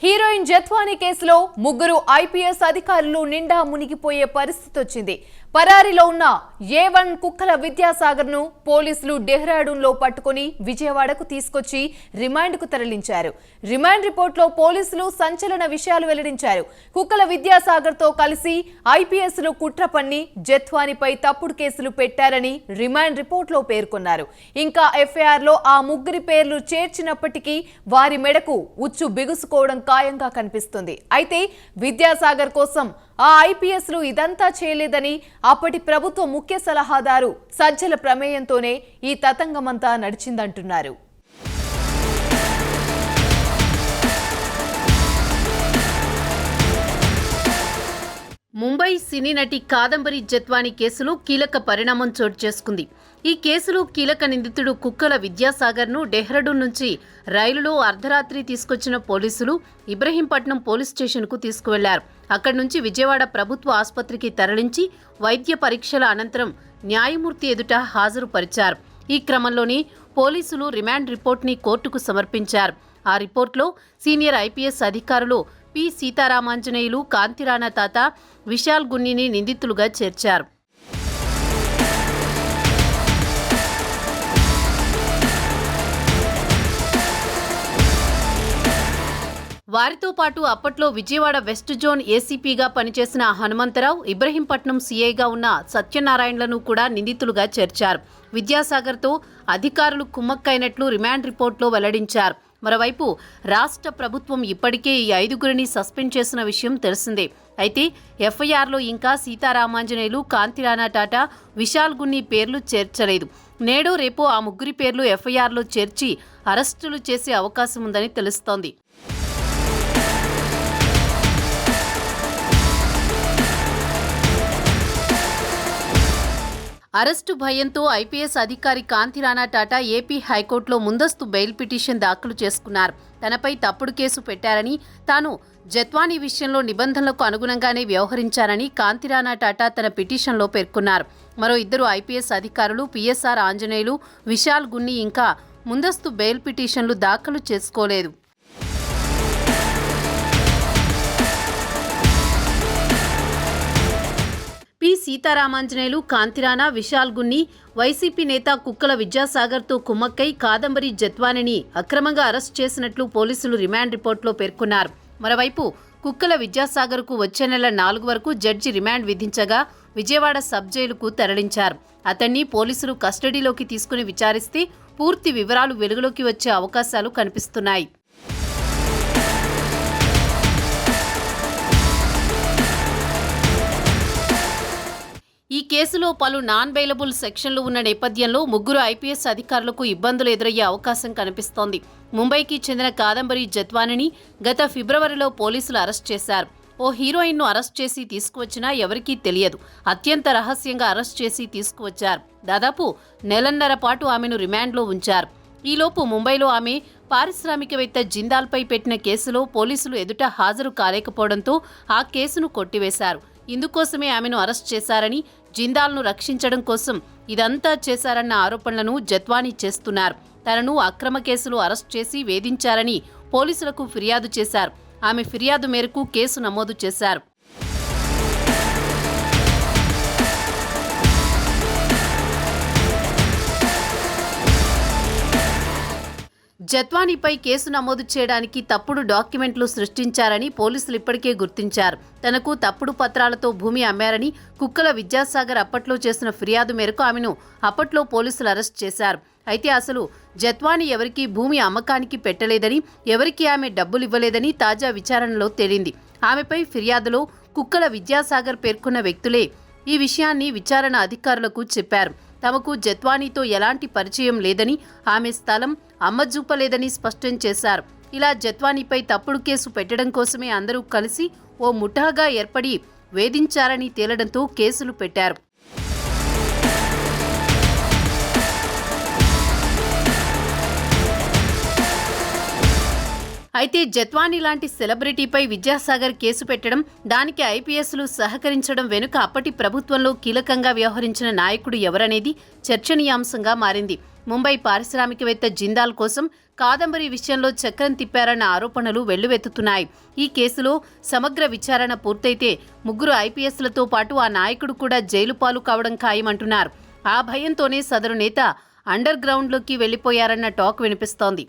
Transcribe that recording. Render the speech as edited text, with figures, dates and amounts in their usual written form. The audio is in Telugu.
హీరోయిన్ జత్వానీ కేసులో ముగ్గురు ఐపీఎస్ అధికారులు నిండా మునిగిపోయే పరిస్థితి వచ్చింది. పరారీలో ఉన్న A1 కుక్కల విద్యాసాగర్ ను పోలీసులు డెహ్రాడూన్ లో పట్టుకుని విజయవాడకు తీసుకొచ్చి రిమాండ్ కు తరలించారు. రిమాండ్ రిపోర్ట్ లో పోలీసులు సంచలన విషయాలు వెల్లడించారు. కుక్కల విద్యాసాగర్ తో కలిసి ఐపీఎస్ లు కుట్ర పన్ని జత్వానీపై తప్పుడు కేసులు పెట్టారని రిమాండ్ రిపోర్ట్ లో పేర్కొన్నారు. ఇంకా ఎఫ్ఐఆర్ లో ఆ ముగ్గురి పేర్లు చేర్చినప్పటికీ వారి మెడకు ఉచ్చు బిగుసుకోవడం ఖాయంగా కనిపిస్తుంది. అయితే విద్యాసాగర్ కోసం ఆ ఐపీఎస్లు ఇదంతా చేయలేదని అప్పటి ప్రభుత్వ ముఖ్య సలహాదారు సజ్జల ప్రమేయంతోనే ఈ తతంగమంతా నడిచిందంటున్నారు. ముంబై సినీ నటి కాదంబరి జత్వానీ కేసులో కీలక పరిణామం చోటు చేసుకుంది. ఈ కేసులో కీలక నిందితుడు కుక్కల విద్యాసాగర్ను డెహ్రాడూన్ నుంచి రైలులో అర్ధరాత్రి తీసుకొచ్చిన పోలీసులు ఇబ్రహీంపట్నం పోలీస్ స్టేషన్కు తీసుకువెళ్లారు. అక్కడి నుంచి విజయవాడ ప్రభుత్వ ఆసుపత్రికి తరలించి వైద్య పరీక్షల అనంతరం న్యాయమూర్తి ఎదుట హాజరుపరిచారు. ఈ క్రమంలోనే పోలీసులు రిమాండ్ రిపోర్ట్ని కోర్టుకు సమర్పించారు. ఆ రిపోర్ట్లో సీనియర్ ఐపీఎస్ అధికారులు పి సీతారామాంజనేయులు, కాంతిరాణా తాత, విశాల్ గున్నిని నిందితులుగా చేర్చారు. వారితో పాటు అప్పట్లో విజయవాడ వెస్ట్ జోన్ ఏసీపీగా పనిచేసిన హనుమంతరావు, ఇబ్రహీంపట్నం సీఐగా ఉన్న సత్యనారాయణలను కూడా నిందితులుగా చేర్చారు. విద్యాసాగర్తో అధికారులు కుమ్మక్కైనట్లు రిమాండ్ రిపోర్ట్లో వెల్లడించారు. మరోవైపు రాష్ట్ర ప్రభుత్వం ఇప్పటికే ఈ 5గురిని సస్పెండ్ చేసిన విషయం తెలిసిందే. అయితే ఎఫ్ఐఆర్లో ఇంకా సీతారామాంజనేయులు, కాంతిరాణా టాటా, విశాల్ గున్ని పేర్లు చేర్చలేదు. నేడో రేపో ఆ ముగ్గురి పేర్లు ఎఫ్ఐఆర్లో చేర్చి అరెస్టులు చేసే అవకాశం ఉందని తెలుస్తోంది. అరెస్టు భయంతో ఐపీఎస్ అధికారి కాంతిరాణా టాటా ఏపీ హైకోర్టులో ముందస్తు బెయిల్ పిటిషన్ దాఖలు చేసుకున్నారు. తనపై తప్పుడు కేసు పెట్టారని, తాను జత్వానీ విషయంలో నిబంధనలకు అనుగుణంగానే వ్యవహరించారని కాంతిరాణా టాటా తన పిటిషన్లో పేర్కొన్నారు. మరో 2 ఐపీఎస్ అధికారులు పిఎస్ఆర్ ఆంజనేయులు, విశాల్ గున్ని ఇంకా ముందస్తు బెయిల్ పిటిషన్లు దాఖలు చేసుకోలేదు. పి సీతారామాంజనేయులు, కాంతిరాణా, విశాల్ గున్ని వైసీపీ నేత కుక్కల విద్యాసాగర్తో కుమ్మక్కై కాదంబరి జత్వానీని అక్రమంగా అరెస్ట్ చేసినట్లు పోలీసులు రిమాండ్ రిపోర్ట్లో పేర్కొన్నారు. మరోవైపు కుక్కల విద్యాసాగర్కు వచ్చే నెల 4 వరకు జడ్జి రిమాండ్ విధించగా విజయవాడ సబ్ జైలుకు తరలించారు. అతన్ని పోలీసులు కస్టడీలోకి తీసుకుని విచారిస్తే పూర్తి వివరాలు వెలుగులోకి వచ్చే అవకాశాలు కనిపిస్తున్నాయి. ఈ కేసులో పలు నాన్ బెయిలబుల్ సెక్షన్లు ఉన్న నేపథ్యంలో ముగ్గురు ఐపీఎస్ అధికారులకు ఇబ్బందులు ఎదురయ్యే అవకాశం కనిపిస్తోంది. ముంబైకి చెందిన కాదంబరి జత్వానీని గత ఫిబ్రవరిలో పోలీసులు అరెస్ట్ చేశారు. ఓ హీరోయిన్ను అరెస్ట్ చేసి తీసుకువచ్చినా ఎవరికీ తెలియదు. అత్యంత రహస్యంగా అరెస్ట్ చేసి తీసుకువచ్చారు. దాదాపు నెలన్నర పాటు ఆమెను రిమాండ్లో ఉంచారు. ఈలోపు ముంబైలో ఆమె పారిశ్రామికవేత్త జిందాల్పై పెట్టిన కేసులో పోలీసులు ఎదుట హాజరు కాలేకపోవడంతో ఆ కేసును కొట్టివేశారు. ఇందుకోసమే ఆమెను అరెస్ట్ చేశారని, జిందాల్ను రక్షించడం కోసం ఇదంతా చేశారన్న ఆరోపణలను జత్వానీ చేస్తున్నారు. తనను అక్రమ కేసులో అరెస్ట్ చేసి వేధించారని పోలీసులకు ఫిర్యాదు చేశారు. ఆమె ఫిర్యాదు మేరకు కేసు నమోదు చేశారు. జత్వానీపై కేసు నమోదు చేయడానికి తప్పుడు డాక్యుమెంట్లు సృష్టించారని పోలీసులు ఇప్పటికే గుర్తించారు. తనకు తప్పుడు పత్రాలతో భూమి అమ్మారని కుక్కల విద్యాసాగర్ అప్పట్లో చేసిన ఫిర్యాదు మేరకు ఆమెను అప్పట్లో పోలీసులు అరెస్ట్ చేశారు. అయితే అసలు జత్వానీ ఎవరికీ భూమి అమ్మకానికి పెట్టలేదని, ఎవరికీ ఆమె డబ్బులు ఇవ్వలేదని తాజా విచారణలో తేలింది. ఆమెపై ఫిర్యాదులో కుక్కల విద్యాసాగర్ పేర్కొన్న వ్యక్తులే ఈ విషయాన్ని విచారణ అధికారులకు చెప్పారు. తమకు జత్వానీతో ఎలాంటి పరిచయం లేదని, ఆమె స్థలం అమ్మజూపలేదని స్పష్టం చేశారు. ఇలా జత్వానీపై తప్పుడు కేసు పెట్టడం కోసమే అందరూ కలిసి ఓ ముఠాగా ఏర్పడి వేధించారని తేలడంతో కేసులు పెట్టారు. అయితే జత్వానీ లాంటి సెలబ్రిటీపై విద్యాసాగర్ కేసు పెట్టడం, దానికి ఐపీఎస్లు సహకరించడం వెనుక అప్పటి ప్రభుత్వంలో కీలకంగా వ్యవహరించిన నాయకుడు ఎవరనేది చర్చనీయాంశంగా మారింది. ముంబై పారిశ్రామికవేత్త జిందాల్ కోసం కాదంబరి విషయంలో చక్రం తిప్పారన్న ఆరోపణలు వెల్లువెత్తుతున్నాయి. ఈ కేసులో సమగ్ర విచారణ పూర్తయితే ముగ్గురు ఐపీఎస్లతో పాటు ఆ నాయకుడు కూడా జైలు పాలు కావడం ఖాయమంటున్నారు. ఆ భయంతోనే సదరు నేత అండర్ గ్రౌండ్లోకి వెళ్లిపోయారన్న టాక్ వినిపిస్తోంది.